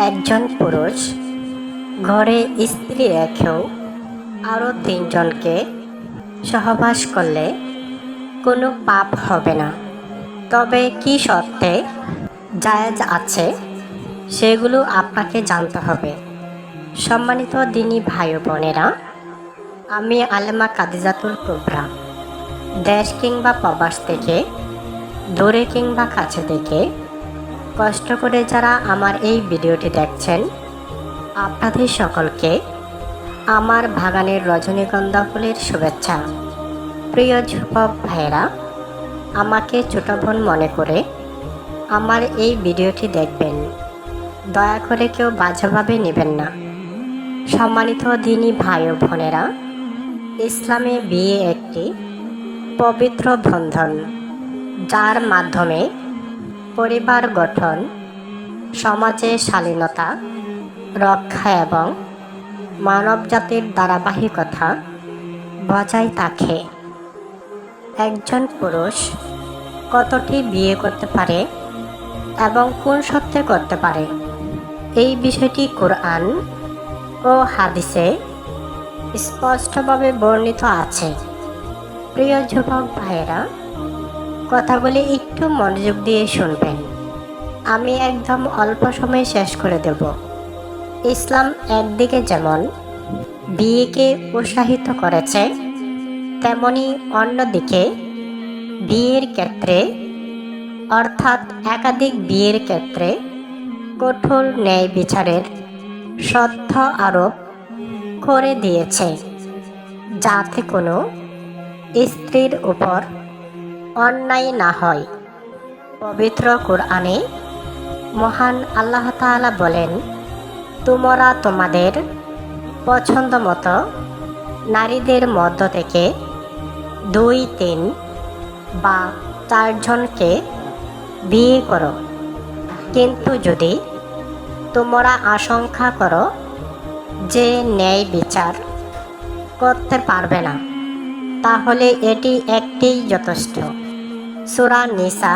একজন পুরুষ ঘরে স্ত্রী রেখেও আরও ৩ জনকে সহবাস করলে কোনো পাপ হবে না। তবে কি শর্তে জায়েজ আছে সেগুলো আপনাকে জানতে হবে। সম্মানিত দিনী ভাই ও বোনেরা, আমি আলেমা কাদিজাতুল কুবরা দেশ কিংবা প্রবাস থেকে, দূরে কিংবা কাছে থেকে কষ্ট করে যারা আমার এই ভিডিওটি দেখছেন, আপনাদের সকলকে আমার বাগানের রজনীগন্ধা ফুলের শুভেচ্ছা। প্রিয় যুবক ভাইয়েরা, আমাকে ছোট বোন মনে করে আমার এই ভিডিওটি দেখবেন। দয়া করে কেউ বাজেভাবে নেবেন না। সম্মানিত দিনী ভাই ও বোনেরা, ইসলামে বিয়ে একটি পবিত্র বন্ধন, যার মাধ্যমে পরিবার গঠন, সমাজে শালীনতা রক্ষা এবং মানবজাতির ধারাবাহিকতা বজায় থাকে। একজন পুরুষ কতটি বিয়ে করতে পারে এবং কোন শর্তে করতে পারে, এই বিষয়টি কোরআন ও হাদিসে স্পষ্টভাবে বর্ণিত আছে। প্রিয় যুবক ভাইয়েরা, কথাগুলি একটু মনোযোগ দিয়ে শুনবেন। আমি একদম অল্প সময়ে শেষ করে দেব। ইসলাম একদিকে যেমন বিয়েকে উৎসাহিত করেছে, তেমনি অন্যদিকে বিয়ের ক্ষেত্রে অর্থাৎ একাধিক বিয়ের ক্ষেত্রে কঠোর ন্যায় বিচারের শর্ত আরোপ করে দিয়েছে, যাতে কোনো স্ত্রীর উপর অন্যায় না হয়। পবিত্র কোরআনে মহান আল্লাহ তাআলা বলেন, তোমরা তোমাদের পছন্দ মতো নারীদের মধ্য থেকে 2, 3 বা 4 জনকে বিয়ে করো, কিন্তু যদি তোমরা আশঙ্কা করো যে ন্যায় বিচার করতে পারবে না, তাহলে এটি একটিই যথেষ্ট। সূরা নিসা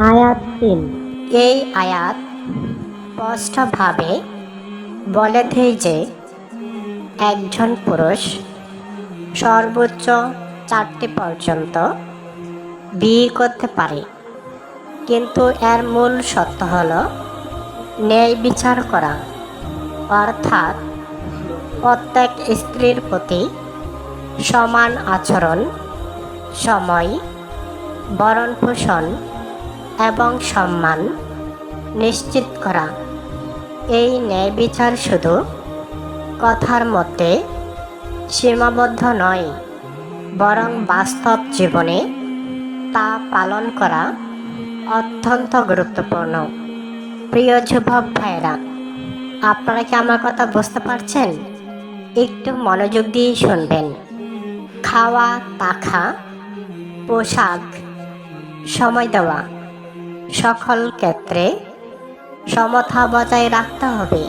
আয়াত 3। এই আয়াত স্পষ্টভাবে বলে দেয় যে একজন পুরুষ সর্বোচ্চ 4টি পর্যন্ত বিয়ে করতে পারে, কিন্তু এর মূল শর্ত হল ন্যায় বিচার করা, অর্থাৎ প্রত্যেক স্ত্রীর প্রতি সমান আচরণ, সময়, ভরণ পোষণ এবং সম্মান নিশ্চিত করা। এই ন্যায় বিচার শুধু কথার মধ্যে সীমাবদ্ধ নয়, বরং বাস্তব জীবনে তা পালন করা অত্যন্ত গুরুত্বপূর্ণ। প্রিয় যুবক ভাইয়েরা, আপনারা কি আমার কথা বুঝতে পারছেন? একটু মনোযোগ দিয়ে শুনবেন। খাওয়া, থাকা, পোশাক, সময় দেওয়া, সকল ক্ষেত্রে সমতা বজায় রাখতে হবে।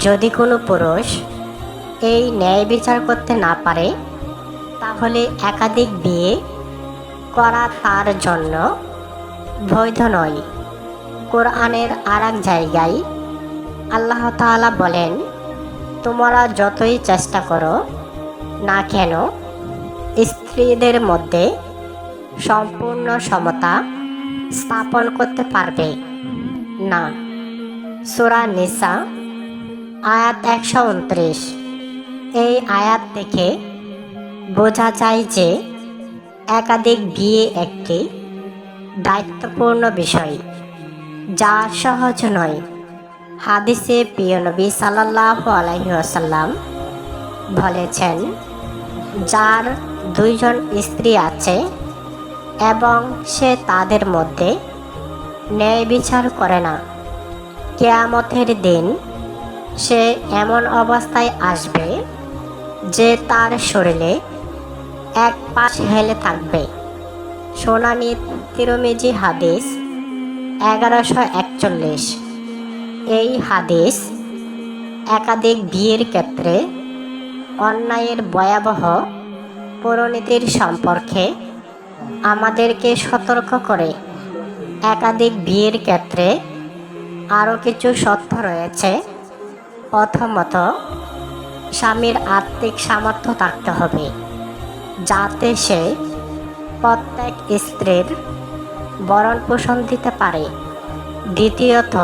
যদি কোনো পুরুষ এই ন্যায় বিচার করতে না পারে, তাহলে একাধিক বিয়ে করা তার জন্য বৈধ নয়। কোরআনের আরেক জায়গায় আল্লাহ তাআলা বলেন, তোমরা যতই চেষ্টা করো না কেন স্ত্রীদের মধ্যে সম্পূর্ণ সমতা স্থাপন করতে পারবে না। সূরা নিসা আয়াত 129। এই আয়াত থেকে বোঝা যায় যে একাধিক বিয়ে একটি দায়িত্বপূর্ণ বিষয়, যা সহজ নয়। হাদিসে প্রিয় নবী সাল্লাল্লাহু আলাইহি ওয়াসাল্লাম বলেছেন, যার 2 জন স্ত্রী আছে এবং সে তাদের মধ্যে ন্যায় বিচার করে না, কিয়ামতের দিন সে এমন অবস্থায় আসবে যে তার শরীরে এক পাশ হেলে থাকবে। শুনানি তিরমিজি হাদিস 1141। এই হাদিস একাধিক বিয়ের ক্ষেত্রে অন্যায়ের ভয়াবহ পরিণতির সম্পর্কে আমাদেরকে সতর্ক করে। একাধিক বিয়ের ক্ষেত্রে আরও কিছু শর্ত রয়েছে। প্রথমত, স্বামীর আর্থিক সামর্থ্য থাকতে হবে, যাতে সে প্রত্যেক স্ত্রীর ভরণ পোষণ দিতে পারে। দ্বিতীয়ত,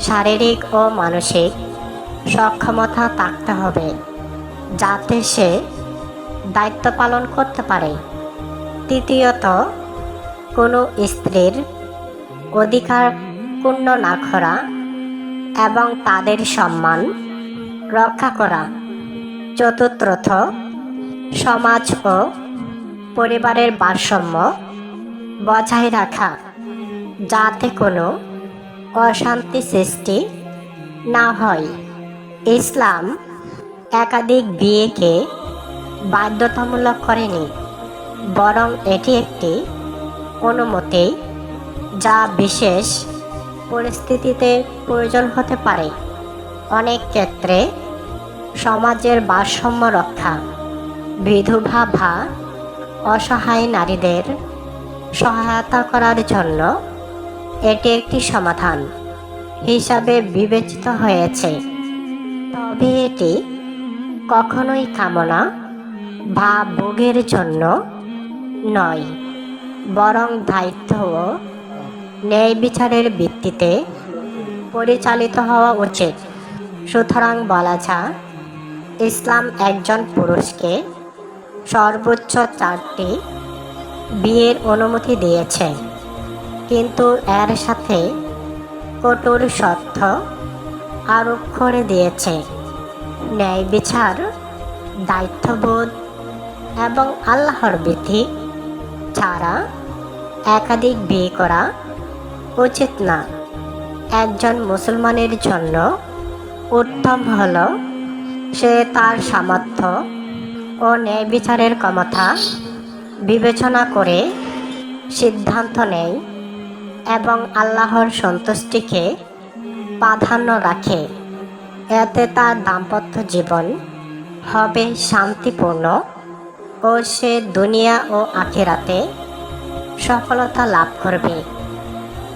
শারীরিক ও মানসিক সক্ষমতা থাকতে হবে, যাতে সে দায়িত্ব পালন করতে পারে। তৃতীয়ত, কোনো স্ত্রীর অধিকার ক্ষুণ্ণ না করা এবং তাদের সম্মান রক্ষা করা। চতুর্থত, সমাজ ও পরিবারের ভারসাম্য বজায় রাখা, যাতে কোনো অশান্তি সৃষ্টি না হয়। ইসলাম একাধিক বিয়েকে বাধ্যতামূলক করেনি, বরং এটি একটি অনুমতি যা বিশেষ পরিস্থিতিতে প্রয়োজন হতে পারে। অনেক ক্ষেত্রে সমাজের ভারসাম্য রক্ষা, বিধবা বা অসহায় নারীদের সহায়তা করার জন্য এটি একটি সমাধান হিসাবে বিবেচিত হয়েছে। তবে এটি কখনোই কামনা বা ভোগের জন্য নয়, বরং দায়িত্ব ও ন্যায় বিচারের ভিত্তিতে পরিচালিত হওয়া উচিত। সুতরাং বলা যায়, ইসলাম একজন পুরুষকে সর্বোচ্চ 4টি বিয়ের অনুমতি দিয়েছে, কিন্তু এর সাথে কঠোর শর্ত আরোপ করে দিয়েছে। ন্যায় বিচার, দায়িত্ববোধ এবং আল্লাহর ভীতি ছাড়া একাধিক বিয়ে করা উচিত না। একজন মুসলমানের জন্য উত্তম হল সে তার সামর্থ্য ও ন্যায় বিচারের ক্ষমতা বিবেচনা করে সিদ্ধান্ত নেয় এবং আল্লাহর সন্তুষ্টিকে প্রাধান্য রাখে। এতে তার দাম্পত্য জীবন হবে শান্তিপূর্ণ ও সে দুনিয়া ও আখিরাতে সফলতা লাভ করবে।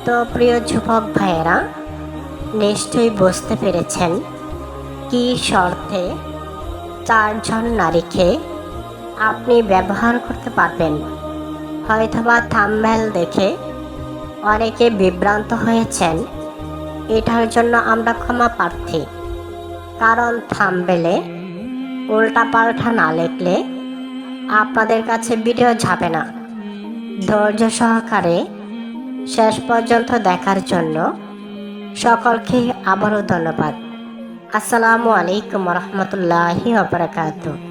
তো প্রিয় যুবক ভাইয়েরা, নিশ্চয়ই বুঝতে পেরেছেন কি শর্তে 4 জন নারীকে আপনি ব্যবহার করতে পারবেন। হয়তোবা থাম্বনেল দেখে অনেকে বিভ্রান্ত হয়েছেন, এটার জন্য আমরা ক্ষমা প্রার্থী। কারণ থাম্বনেলে উল্টাপাল্টা না লিখলে আপনাদের কাছে ভিডিও যাবে না। ধৈর্য সহকারে শেষ পর্যন্ত দেখার জন্য সকলকে আবারও ধন্যবাদ। আসসালামু আলাইকুম রহমতুল্লাহি ওয়া বারাকাতুহু।